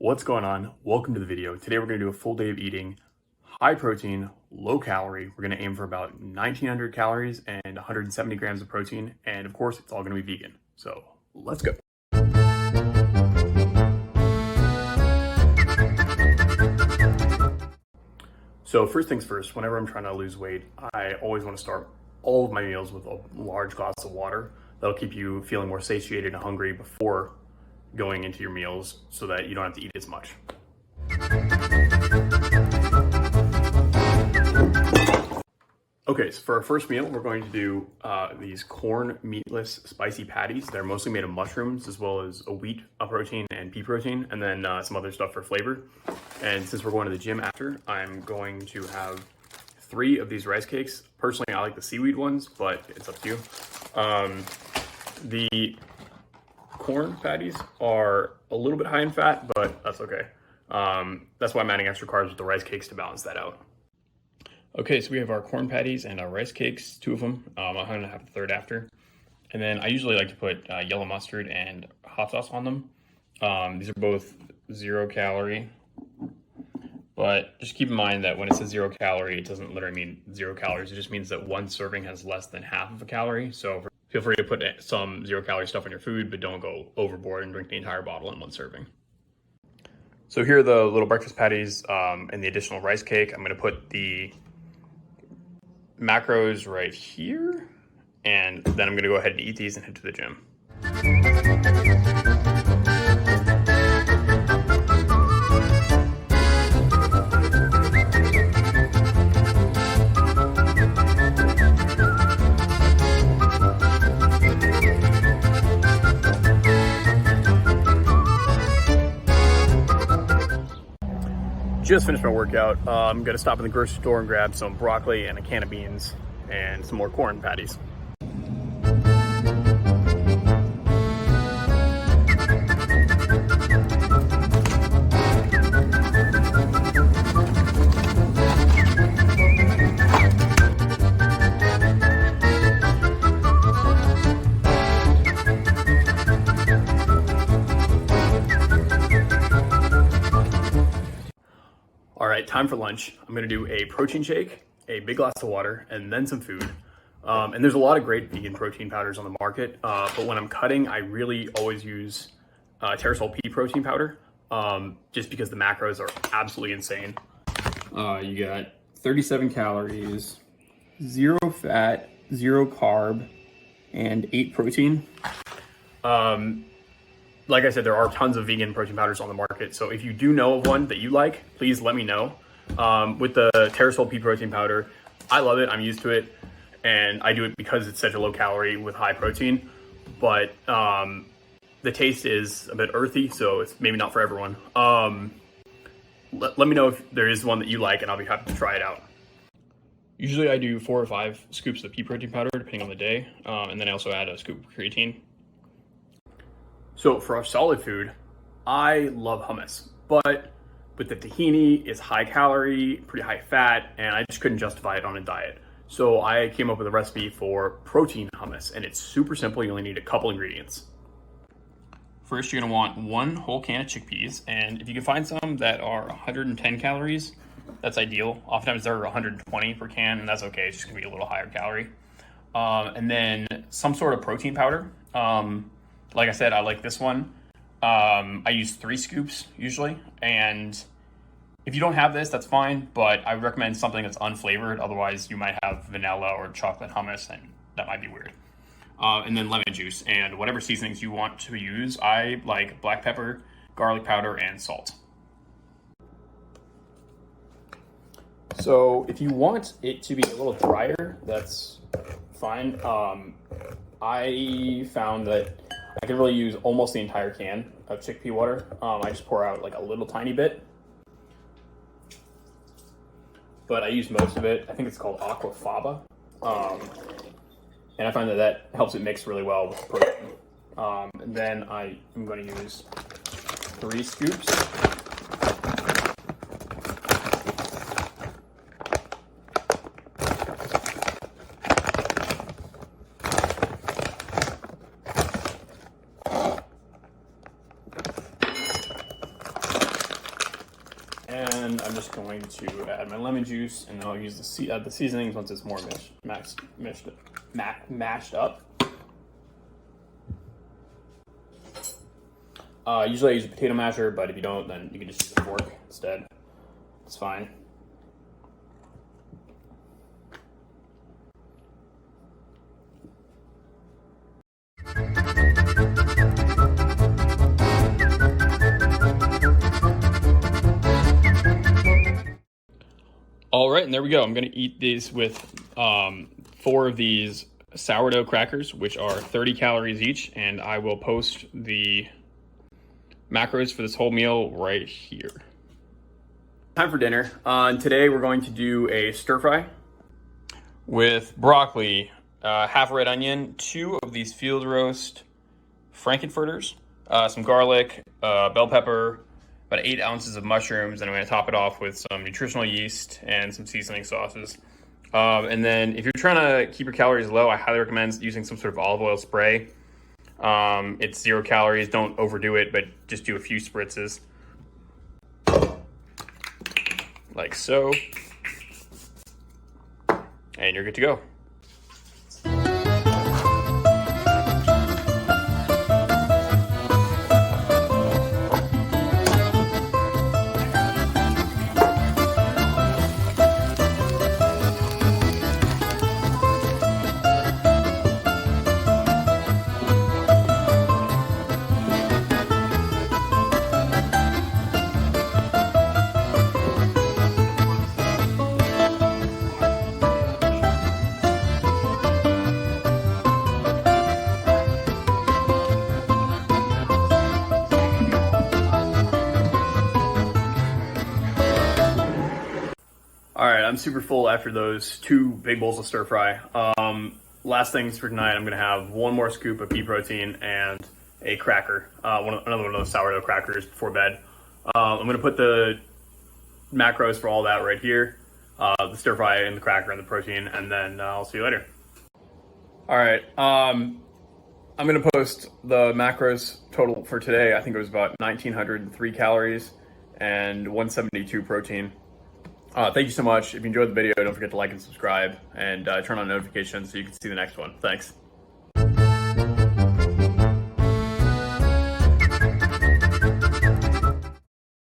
What's going on? Welcome to the video. Today we're going to do a full day of eating high protein, low calorie. We're going to aim for about 1900 calories and 170 grams of protein. And of course, it's all going to be vegan. So let's go. So first things first, whenever I'm trying to lose weight, I always want to start all of my meals with a large glass of water. That'll keep you feeling more satiated and hungry before going into your meals so that you don't have to eat as much. Okay, so for our first meal, we're going to do these corn meatless spicy patties. They're mostly made of mushrooms as well as a wheat protein and pea protein, and then some other stuff for flavor. And since we're going to the gym after, I'm going to have 3 of these rice cakes. Personally, I like the seaweed ones, but it's up to you. The corn patties are a little bit high in fat, but that's okay. That's why I'm adding extra carbs with the rice cakes to balance that out. Okay, so we have our corn patties and our rice cakes, 2 of them. I'm going to have the third after. And then I usually like to put yellow mustard and hot sauce on them. These are both 0 calorie, but just keep in mind that when it says 0 calorie, it doesn't literally mean 0 calories. It just means that one serving has less than half of a calorie. So feel free to put some 0 calorie stuff in your food, but don't go overboard and drink the entire bottle in one serving. So here are the little breakfast patties and the additional rice cake. I'm going to put the macros right here, and then I'm going to go ahead and eat these and head to the gym. Just finished my workout. I'm gonna stop in the grocery store and grab some broccoli and a can of beans and some more corn patties. All right, time for lunch. I'm gonna do a protein shake, a big glass of water, and then some food. And there's a lot of great vegan protein powders on the market, but when I'm cutting, I really always use Terrasol pea protein powder, just because the macros are absolutely insane. You got 37 calories, 0 fat, 0 carb, and 8 protein. Like I said, there are tons of vegan protein powders on the market. So if you do know of one that you like, please let me know. With the Terrasol pea protein powder, I love it. I'm used to it. And I do it because it's such a low calorie with high protein. But the taste is a bit earthy, so it's maybe not for everyone. Let me know if there is one that you like, and I'll be happy to try it out. Usually I do 4 or 5 scoops of pea protein powder, depending on the day. And then I also add a scoop of creatine. So for our solid food, I love hummus, but with the tahini, it's high calorie, pretty high fat, and I just couldn't justify it on a diet. So I came up with a recipe for protein hummus, and it's super simple. You only need a couple ingredients. First, you're gonna want 1 whole can of chickpeas, and if you can find some that are 110 calories, that's ideal. Oftentimes they're 120 per can, and that's okay. It's just gonna be a little higher calorie. And then some sort of protein powder. Like I said, I like this one. I use 3 scoops usually. And if you don't have this, that's fine. But I recommend something that's unflavored. Otherwise, you might have vanilla or chocolate hummus, and that might be weird. And then lemon juice and whatever seasonings you want to use. I like black pepper, garlic powder, and salt. So if you want it to be a little drier, that's fine. I found that I can really use almost the entire can of chickpea water. I just pour out like a little tiny bit, but I use most of it. I think it's called aquafaba, and I find that helps it mix really well with the protein. And then I am going to use 3 scoops. then I'm just going to add my lemon juice, and then I'll use the seasonings once it's more mashed up. Usually I use a potato masher, but if you don't, then you can just use a fork instead. It's fine. All right, and there we go. I'm gonna eat these with 4 of these sourdough crackers, which are 30 calories each, and I will post the macros for this whole meal right here. Time for dinner. Today we're going to do a stir fry with broccoli, half a red onion, 2 of these field roast frankenfurters, some garlic, bell pepper, about 8 ounces of mushrooms, and I'm going to top it off with some nutritional yeast and some seasoning sauces. And then if you're trying to keep your calories low, I highly recommend using some sort of olive oil spray. It's 0 calories. Don't overdo it, but just do a few spritzes. Like so. And you're good to go. All right, I'm super full after those 2 big bowls of stir fry. Last things for tonight, I'm gonna have 1 more scoop of pea protein and a cracker, another one of those sourdough crackers before bed. I'm gonna put the macros for all that right here, the stir fry and the cracker and the protein, and then I'll see you later. All right, I'm gonna post the macros total for today. I think it was about 1,903 calories and 172 protein. Thank you so much. If you enjoyed the video, don't forget to like and subscribe, and turn on notifications so you can see the next one. Thanks.